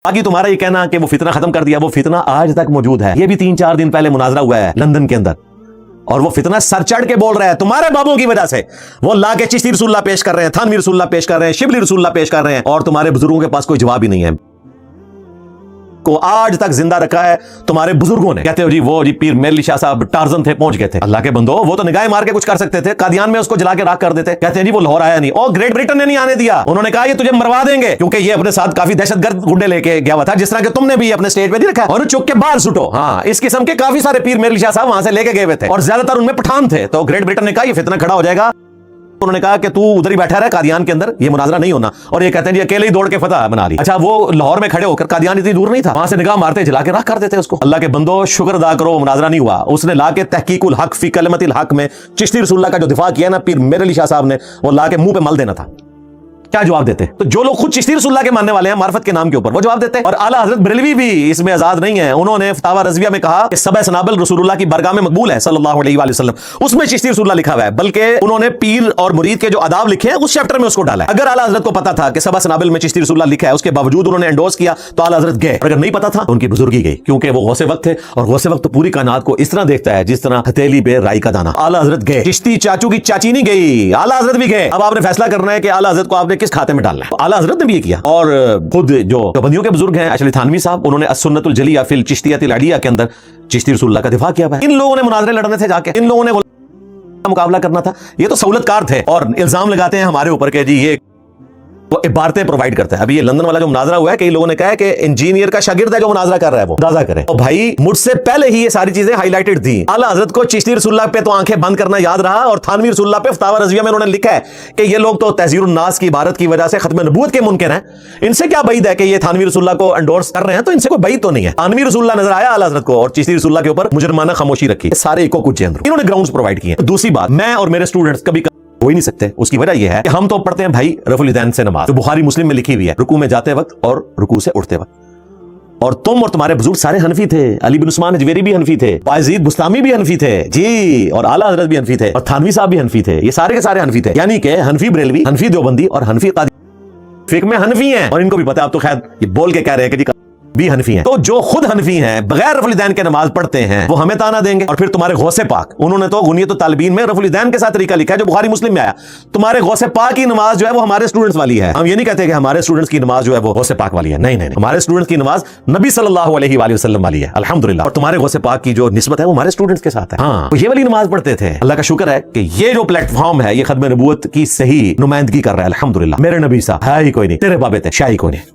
बाकी तुम्हारा ये कहना कि वो फितना खत्म कर दिया, वो फितना आज तक मौजूद है। ये भी 3-4 दिन पहले मुनाजरा हुआ है लंदन के अंदर, और वो फितना सर चढ़ के बोल रहा है तुम्हारे बाबों की वजह से। वो ला के चिश्ती रसूलुल्लाह पेश कर रहे हैं, थानवी रसूलुल्लाह पेश कर रहे हैं, शिबली रसूलुल्लाह पेश कर रहे हैं, और तुम्हारे बुजुर्गों के पास कोई जवाब ही नहीं है। को आज तक जिंदा रखा है तुम्हारे बुजुर्गों ने। कहते हो जी वो जी पीर मेरली शाह साहब टार्जन थे, पहुंच गए थे। अल्लाह के बंदो, वो तो निगाहें मार के कुछ कर सकते थे, कादियान में उसको जला के राख कर देते। कहते हैं जी वो लाहौर आया नहीं, और ग्रेट ब्रिटेन ने नहीं आने दिया। उन्होंने कहा ये तुझे मरवा देंगे, क्योंकि ये अपने साथ काफी दहशतगर्द गुंडे लेके गया हुआ था, जिस तरह के तुमने भी अपने स्टेट पे नहीं रखा, और चुप के बाहर सुटो। हाँ, इस किस्म के काफी सारे पीर मेरली शाह साहब वहां से लेके गए हुए थे, और ज्यादातर उनमें पठान थे। तो ग्रेट ब्रिटेन ने कहा ये फितना खड़ा हो जाएगा, उन्होंने कहा कि तू उधर ही बैठा रहा कादियान के अंदर, ये मुनाजरा नहीं होना। और ये कहते हैं जी अकेले ही दौड़ के फतह बना ली। अच्छा, वो लाहौर में खड़े होकर, कादियान इतनी दूर नहीं था, वहां से निगाह मारते जला के राख कर देते उसको। अल्लाह के बंदो शुक्र अदा करो, वो मुनाजरा नहीं हुआ। उसने ला के तहकीकुल हक फी कलमतिल हक में चिश्ती रसूलुल्लाह का जो दिफा किया ना पीर मेरली शाह साहब ने, वो ला के मुंह पे मल देना था। क्या जवाब देते? तो जो लोग खुद चिश्ती रसूलुल्लाह के मानने वाले हैं मार्फत के नाम के ऊपर, वो जवाब देते हैं। और आला हजरत बरेलवी भी इसमें आजाद नहीं है। उन्होंने फतावा रज़विया में कहा कि सबे सनाबिल रसूलुल्लाह की बरगाह में मकबूल है सल्लल्लाहु अलैहि वसल्लम, उसमें चिश्ती रसूलुल्लाह लिखा हुआ है। बल्कि उन्होंने पीर और मुरीद के जो आदाब लिखे हैं उस चैप्टर में उसको डाला है। अगर आला हजरत को पता था कि सबे सनाबिल में चिश्ती रसूलुल्लाह लिखा है, उसके बावजूद उन्होंने एंडोर्स किया, तो आला हजरत गए। अगर नहीं पता था तो उनकी बुजुर्गी गई, क्योंकि वो गौसे वक्त थे, और गौसे वक्त पूरी कायनात को इस तरह देखता है जिस तरह हथेली पे राई का दाना। आला हजरत गए, चिश्ती चाचू की चाची नहीं गई, आला हजरत भी गए। अब आपने फैसला करना है कि आला हजरत को आपने किस खाते में डालना है। आला हजरत ने भी ये किया। और खुद जो बंदियों के बुजुर्ग हैं अशली थानवी साहब, उन्होंने अस्सुन्नतुल जलिया फिल चिश्तियतिल अलिया के अंदर चिश्ती रसूलुल्लाह का दिफा किया है। इन लोगों ने मुनाजरे लड़ने थे जाके, इन लोगों ने मुकाबला करना था। ये तो सहूलतकार थे, और इल्जाम लगाते हैं हमारे ऊपर के जी ये वो इबारतें प्रोवाइड करता है। अभी ये लंदन वाला जो मुनाजरा हुआ है, कई लोगों ने कहा है कि इंजीनियर का शागिर्द है जो मुनाजरा कर रहा है, वो अंदाजा करे। तो भाई मुझसे पहले ही ये सारी चीजें हाईलाइटेड थी। आला हजरत को चिश्ती रसूलुल्लाह पे तो आंखें बंद करना याद रहा, और थानवी रसूलुल्लाह पे फतावा रज़विया में उन्होंने लिखा है कि ये लोग तो तहज़ीरुन नास की इबारत की वजह से खत्म नबूवत के मुनकिर हैं। इनसे क्या बईद है कि ये थानवी रसूलुल्लाह को एंडोर्स कर रहे हैं, तो इनसे कोई बईद तो नहीं है। थानवी रसूलुल्लाह नजर आया आला हजरत को, और चिश्ती रसूलुल्लाह के ऊपर मुजरमाना खामोशी रखी। सारे इको कुछ इन्होंने ग्राउंड्स प्रोवाइड किए। दूसरी बात, मैं और मेरे स्टूडेंट्स कभी हो ही नहीं सकते। उसकी वजह यह है कि हम तो पढ़ते हैं भाई रफुल यदैन से नमाज, जो बुखारी मुस्लिम में लिखी हुई है, रुकू में जाते वक्त और रुकू से उठते वक्त। और तुम और तुम्हारे बुजुर्ग सारे हनफी थे। अली बिन उस्मान अजवेरी भी हनफी थे, बायजीद बुस्तामी भी हनफी थे जी, और आला हजरत भी हनफी थे, और थानवी साहब भी हनफी थे। ये सारे के सारे हनफी थे, यानी कि हनफी बरेलवी, हनफी देवबंदी और हनफी कादी फिक में हनफी हैं। और इनको भी पता है, आप तो खैर ये बोल के कह रहे हैं कि भी हनफी हैं। तो जो खुद हनफी हैं, बगैर रफुल यदैन के नमाज पढ़ते हैं, वो हमें ताना देंगे। और फिर तुम्हारे गौसे पाक, उन्होंने तो गुनियत तालिबीन में रफुल यदैन के साथ तरीका लिखा है जो बुखारी मुस्लिम में आया। तुम्हारे गौसे पाक की नमाज जो है वो हमारे स्टूडेंट्स वाली है। हम ये नहीं कहते कि हमारे स्टूडेंट्स की नमाज जो है वो गौसे पाक वाली है, नहीं नहीं, हमारे स्टूडेंट्स की नमाज नबी सल्लल्लाहु अलैहि वसल्लम वाली है, अल्हम्दुलिल्लाह। और तुम्हारे गौसे पाक की जो निस्बत है वो हमारे स्टूडेंट्स के साथ है। हाँ, तो ये वाली नमाज पढ़ते थे। अल्लाह का शुक्र है कि ये जो प्लेटफॉर्म है ये खत्म नबूवत की सही नुमाइंदगी कर रहा है, अल्हम्दुलिल्लाह। मेरे नबी साहब है ही कोई नहीं, तेरे बाबे थे शाही कोई नहीं।